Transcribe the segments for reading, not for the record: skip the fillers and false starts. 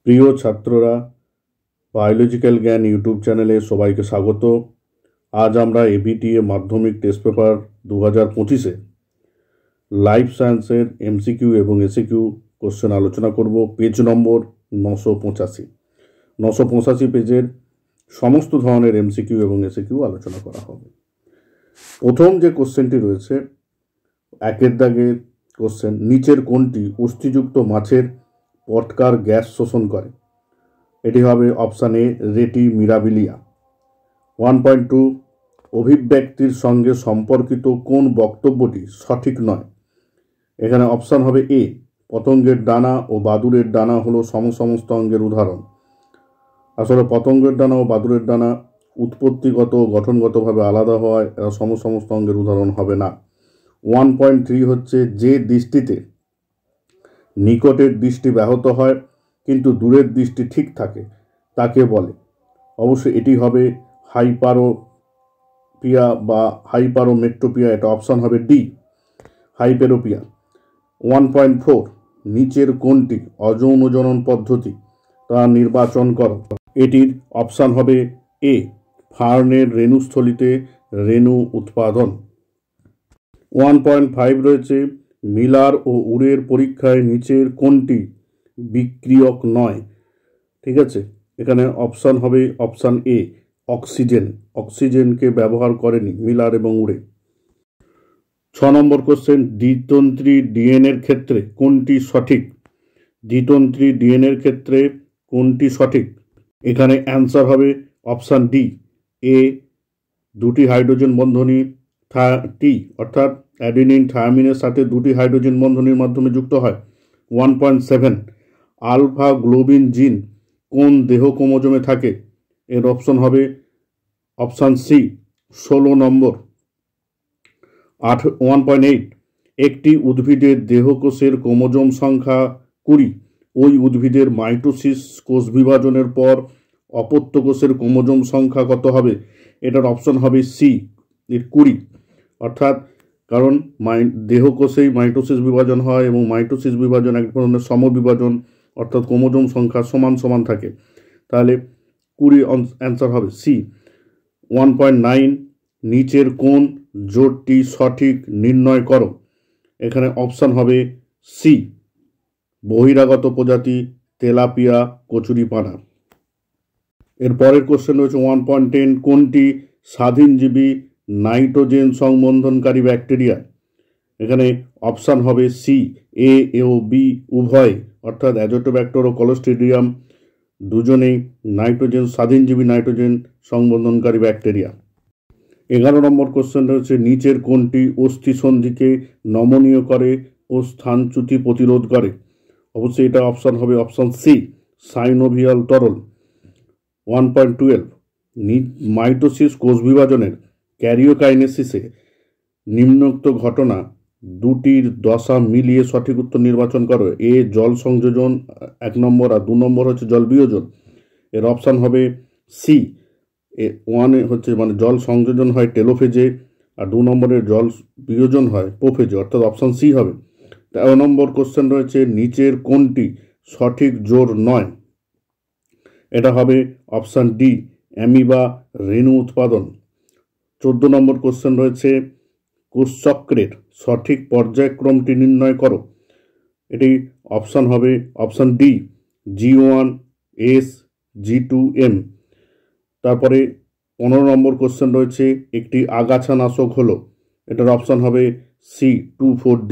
প্রিয় ছাত্ররা, বায়োলজিক্যাল জ্ঞান ইউটিউব চ্যানেলে সবাইকে স্বাগত। আজ আমরা এবিটিএ মাধ্যমিক টেস্ট পেপার 2025-এ লাইফ সায়েন্সের এমসিকিউ এবং এসিকিউ কোশ্চেন আলোচনা করব। পেজ নম্বর 985। 985 পেজের সমস্ত ধরনের এমসিকিউ এবং এসিকিউ আলোচনা করা হবে। প্রথম যে কোশ্চেনটি রয়েছে, একের দাগের কোশ্চেন, নিচের কোনটি অস্থিযুক্ত মাছের পটকার গ্যাস শোষণ করে? এটি হবে অপশান এ, রেটি মিরাবিলিয়া। 1.2, অভিব্যক্তির সঙ্গে সম্পর্কিত কোন বক্তব্যটি সঠিক নয়? এখানে অপশান হবে এ, পতঙ্গের ডানা ও বাদুড়ের ডানা হলো সমসমস্ত অঙ্গের উদাহরণ। আসলে পতঙ্গের ডানা ও বাদুড়ের ডানা উৎপত্তিগত ও গঠনগতভাবে আলাদা হওয়ায় এরা সমসমস্ত অঙ্গের উদাহরণ হবে না। 1.3 হচ্ছে, যে দৃষ্টিতে নিকটের দৃষ্টি ব্যাহত হয় কিন্তু দূরের দৃষ্টি ঠিক থাকে তাকে বলে। অবশ্যই এটি হবে হাইপারোপিয়া বা হাইপারোমেট্রোপিয়া। এটা অপশান হবে ডি, হাইপেরোপিয়া। 1.4, নিচের কোনটি অযৌন জনন পদ্ধতি তা নির্বাচন করো? এটির অপশান হবে এ, ফার্নের রেণুস্থলিতে রেণু উৎপাদন। 1.5 রয়েছে, মিলার ও উরের পরীক্ষায় নিচের কোনটি বিক্রিয়ক নয়? ঠিক আছে, এখানে অপশান হবে অপশান এ, অক্সিজেন। অক্সিজেনকে ব্যবহার করেনি মিলার এবং উরে। 6 নম্বর কোশ্চেন, দ্বিতন্ত্রী ডিএনএর ক্ষেত্রে কোনটি সঠিক? দ্বিতন্ত্রী ডিএনএর ক্ষেত্রে কোনটি সঠিক? এখানে অ্যান্সার হবে অপশান ডি, এ, দুটি হাইড্রোজেন বন্ধনী টি অর্থাৎ অ্যাডিনিন থায়ামিনের সাথে দুটি হাইড্রোজেন বন্ধনীর মাধ্যমে যুক্ত হয়। 1.7, আলফা গ্লোবিন জিন কোন দেহ ক্রোমোজোমে থাকে? এর অপশন হবে অপশান সি, 16 নম্বর। 1.8, একটি উদ্ভিদের দেহকোষের ক্রোমোজোম সংখ্যা 20। ওই উদ্ভিদের মাইটোসিস কোষ বিভাজনের পর অপত্য কোষের ক্রোমোজোম সংখ্যা কত হবে? এটার অপশন হবে সি, 20। অর্থাৎ কারণ দেহকোষেই মাইটোসিস বিভাজন হয় এবং মাইটোসিস বিভাজন এক ধরনের সমবিভাজন, অর্থাৎ ক্রোমোজোম সংখ্যা সমান সমান থাকে। তাহলে 20 অ্যান্সার হবে সি। 1.9, নিচের কোন জোটটি সঠিক নির্ণয় করো? এখানে অপশান হবে সি, বহিরাগত প্রজাতি তেলাপিয়া কচুরিপানা। এর পরের কোশ্চেন রয়েছে 1.10, কোনটি স্বাধীনজীবী নাইট্রোজেন সংবন্ধনকারী ব্যাকটেরিয়া? এখানে অপশান হবে সি, এ ও বি উভয়, অর্থাৎ অ্যাজোটোব্যাক্টর ও কলোস্ট্রিডিয়াম দুজনেই স্বাধীনজীবী নাইট্রোজেন সংবন্ধনকারী ব্যাকটেরিয়া। 11 নম্বর কোশ্চেন রয়েছে, নিচের কোনটি অস্থিসন্ধিকে নমনীয় করে ও স্থানচ্যুতি প্রতিরোধ করে? অবশ্যই এটা অপশান হবে অপশান সি, সাইনোভিয়াল তরল। 1.12, মাইটোসিস কোষ বিভাজনের ক্যারিওকাইনেসিসে নিম্নোক্ত ঘটনা দুটির দশা মিলিয়ে সঠিক উত্তর নির্বাচন করো। এ, জল সংযোজন 1 নম্বর, আর 2 নম্বর হচ্ছে জল বিয়োজন। এর অপশান হবে সি, 1 হচ্ছে জল সংযোজন হয় টেলোফেজে, আর 2 নম্বরের জল বিয়োজন হয় প্রোফেজে, অর্থাৎ অপশান সি হবে। 13 নম্বর কোশ্চেন রয়েছে, নিচের কোনটি সঠিক জোর নয়? এটা হবে অপশান ডি, অ্যামিবা রেণু উৎপাদন। 14 নম্বর কোশ্চেন রয়েছে, কোষচক্রের সঠিক পর্যায়ক্রমটি নির্ণয় করো। এটি অপশান হবে অপশান ডি, G1S G2M। তারপরে 15 নম্বর কোশ্চেন রয়েছে, একটি আগাছা নাশক হলো। এটার অপশান হবে সি, 24D।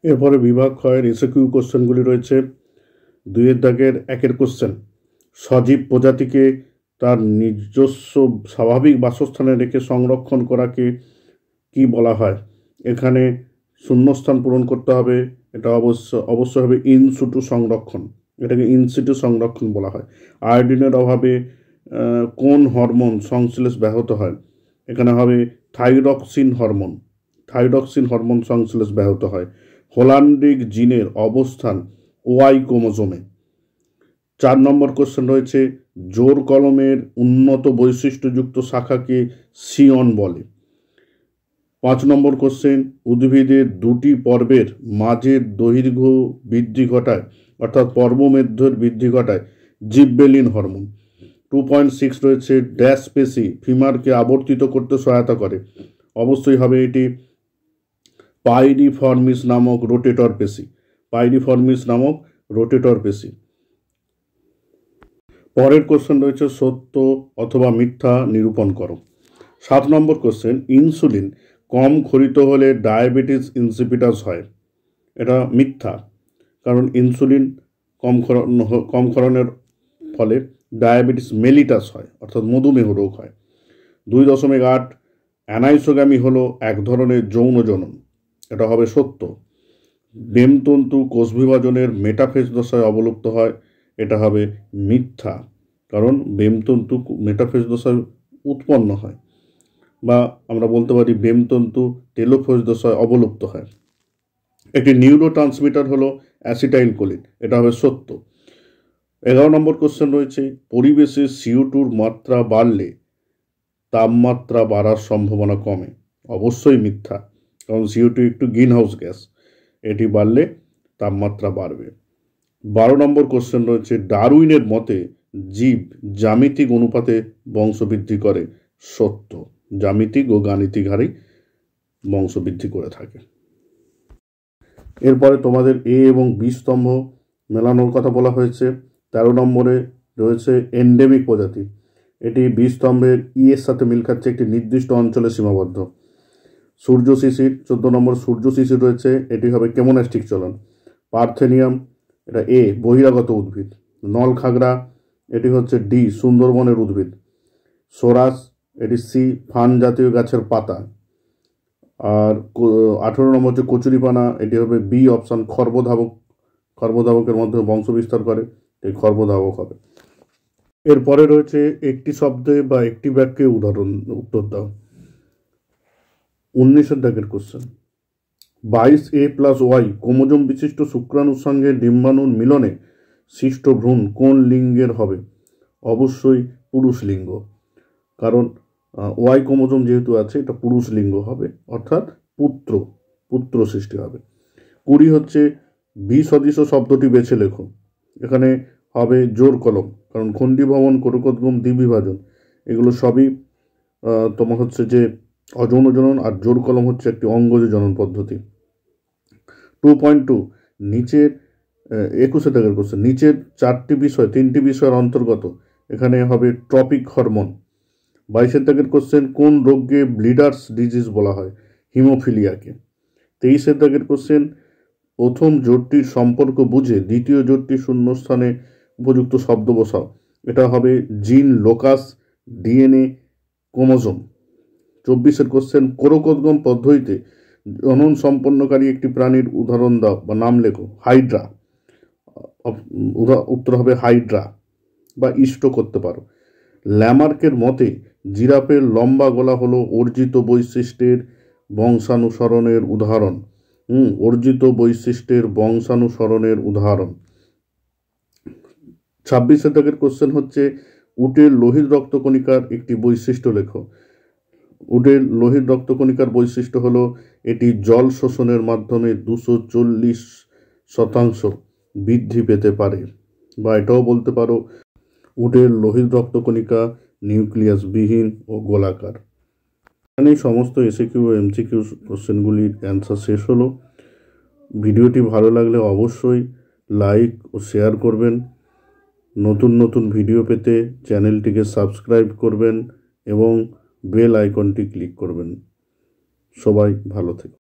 এরপরে বিভাগ ক্ষয়ের এসকিউ কোশ্চেনগুলি রয়েছে। 2 দাগের 1 কোশ্চেন, সজীব প্রজাতিকে তার নিজস্ব স্বাভাবিক বাসস্থানে রেখে সংরক্ষণ করাকে কি বলা হয়? এখানে শূন্যস্থান পূরণ করতে হবে। এটা অবশ্য হবে ইনসিটু সংরক্ষণ। এটাকে ইনসিটু সংরক্ষণ বলা হয়। আয়োডিনের অভাবে কোন হরমোন সংশ্লেষ ব্যাহত হয়? এখানে হবে থাইরক্সিন হরমোন। থাইরক্সিন হরমোন সংশ্লেষ ব্যাহত হয়। হোলান্ডিক জিনের অবস্থান ওয়াই ক্রোমোজোমে। 4 নম্বর কোশ্চেন রয়েছে, জোর কলমের উন্নত বৈশিষ্ট্যযুক্ত শাখাকে সিয়ন বলে। 5 নম্বর কোশ্চেন, উদ্ভিদের দুটি পর্বের মাঝের দৈর্ঘ্য বৃদ্ধি ঘটায় অর্থাৎ পর্বমেধ্যের বৃদ্ধি ঘটায় জিববেলিন হরমোন। 2.6 রয়েছে, ড্যাশ পেশি ফিমারকে আবর্তিত করতে সহায়তা করে। অবশ্যই হবে এটি পাইরিফর্মিস নামক রোটেটর পেশি, পাইরিফর্মিস নামক রোটেটর পেশি। পরের কোশ্চেন রয়েছে, সত্য অথবা মিথ্যা নিরূপণ করো। 7 নম্বর কোশ্চেন, ইনসুলিন কম ক্ষরিত হলে ডায়াবেটিস ইনসিপিটাস হয়। এটা মিথ্যা, কারণ ইনসুলিন কম ক্ষরণের ফলে ডায়াবেটিস মেলিটাস হয় অর্থাৎ মধুমেহ রোগ হয়। 2.8 অ্যানাইসোগ্যামি হলো এক ধরনের যৌন জনন। এটা হবে সত্য। বেমতন্তু কোষ বিভাজনের মেটাফেজ দশায় অবলুপ্ত হয়। এটা হবে মিথ্যা, কারণ বেমতন্তু মেটাফেজ দশায় উৎপন্ন হয়, বা আমরা বলতে পারি বেমতন্তু টেলোফেজ দশায় অবলুপ্ত হয়। একটি নিউরো ট্রান্সমিটার হলো অ্যাসিটাইল কোলিন। এটা হবে সত্য। 11 নম্বর কোশ্চেন রয়েছে, পরিবেশে CO2 মাত্রা বাড়লে তাপমাত্রা বাড়ার সম্ভাবনা কমে। অবশ্যই মিথ্যা, কারণ CO2 একটু গ্রিন হাউস গ্যাস, এটি বাড়লে তাপমাত্রা বাড়বে। 12 নম্বর কোশ্চেন রয়েছে, ডারউইনের মতে জীব জ্যামিতিক অনুপাতে বংশবৃদ্ধি করে। সত্য, জ্যামিতিক ও গাণিতিক হারেই বংশবৃদ্ধি করে থাকে। এরপরে তোমাদের এ এবং বি স্তম্ভ মেলানোর কথা বলা হয়েছে। 13 নম্বরে রয়েছে এন্ডেমিক প্রজাতি। এটি বি স্তম্ভের ই এর সাথে মিল খাচ্ছে, একটি নির্দিষ্ট অঞ্চলে সীমাবদ্ধ। সূর্য শিশির, 14 নম্বর সূর্য শিশির রয়েছে, এটি হবে কেমোনাস্টিক চলন। পার্থেনিয়াম, এটা এ বহিরাগত উদ্ভিদ। নলখাগড়া, এটি হচ্ছে ডি সুন্দরবনের উদ্ভিদ। সোরাস, এটি সি ফান জাতীয় গাছের পাতা। আর 18 নম্বর হচ্ছে কচুরিপানা, এটি হবে বি অপশান খর্বধাবক। খর্বধাবকের মধ্যে বংশ বিস্তার করে, এই খর্বধাবক হবে। এরপরে রয়েছে একটি শব্দে বা একটি বাক্যে উদাহরণ উত্তর দাও। 19 দাগের কোশ্চেন, 22A+Y ক্রোমোজোম বিশিষ্ট শুক্রাণুর সঙ্গে ডিম্বাণুর মিলনে সৃষ্ট ভ্রূণ কোন লিঙ্গের হবে? অবশ্যই পুরুষ লিঙ্গ, কারণ ওয়াই ক্রোমোজোম যেহেতু আছে এটা পুরুষ লিঙ্গ হবে, অর্থাৎ পুত্র সৃষ্টি হবে। 20 হচ্ছে বি সদৃশ শব্দটি বেছে লেখো। এখানে হবে জোর কলম, কারণ খণ্ডীভবন, কোরকোদ্গম, দ্বিবিভাজন এগুলো সবই তোমার হচ্ছে যে অযৌন জনন, আর জোর কলম হচ্ছে একটি অঙ্গজ জনন পদ্ধতি। 2.2 নিচের 21 দাগের কোশ্চেন, নিচের 3টি বিষয়ের অন্তর্গত। এখানে হবে ট্রপিক হরমোন। 22 দাগের কোশ্চেন, কোন রোগকে ব্লিডার্স ডিজিজ বলা হয়? হিমোফিলিয়াকে। 23 দাগের কোশ্চেন, প্রথম জোটটির সম্পর্ক বুঝে দ্বিতীয় জোটটির শূন্যস্থানে উপযুক্ত শব্দ বসাও। এটা হবে জিন, লোকাস, ডিএনএ, ক্রোমোজোম। 24 কোশ্চেন, কোরকোদ্গম পদ্ধতিতে জনন সম্পন্নকারী একটি প্রাণীর উদাহরণ দাও বা নাম লেখো। হাইড্রা। উত্তর হবে হাইড্রা, বা ইষ্ট করতে পারো। ল্যামার্কের মতে জিরাফের লম্বা গলা হলো অর্জিত বৈশিষ্ট্যের বংশানুসরণের উদাহরণ। অর্জিত বৈশিষ্ট্যের বংশানুসরণের উদাহরণ। 26 দাগের কোশ্চেন হচ্ছে, উটের লোহিত রক্তকণিকার একটি বৈশিষ্ট্য লেখো। উটের লোহিত রক্তকণিকার বৈশিষ্ট্য হলো এটি জল শোষণের মাধ্যমে 240% বৃদ্ধি পেতে পারে, বা এটাও বলতে পারো উটের লোহিত রক্তকণিকা নিউক্লিয়াসবিহীন ও গোলাকার। এখানেই সমস্ত এসএকিউ ও এমসিকিউ কোশ্চেনগুলির অ্যান্সার শেষ হলো। ভিডিওটি ভালো লাগলে অবশ্যই লাইক ও শেয়ার করবেন। নতুন ভিডিও পেতে চ্যানেলটিকে সাবস্ক্রাইব করবেন এবং বেল আইকনটি ক্লিক করবেন। সবাই ভালো থেকো।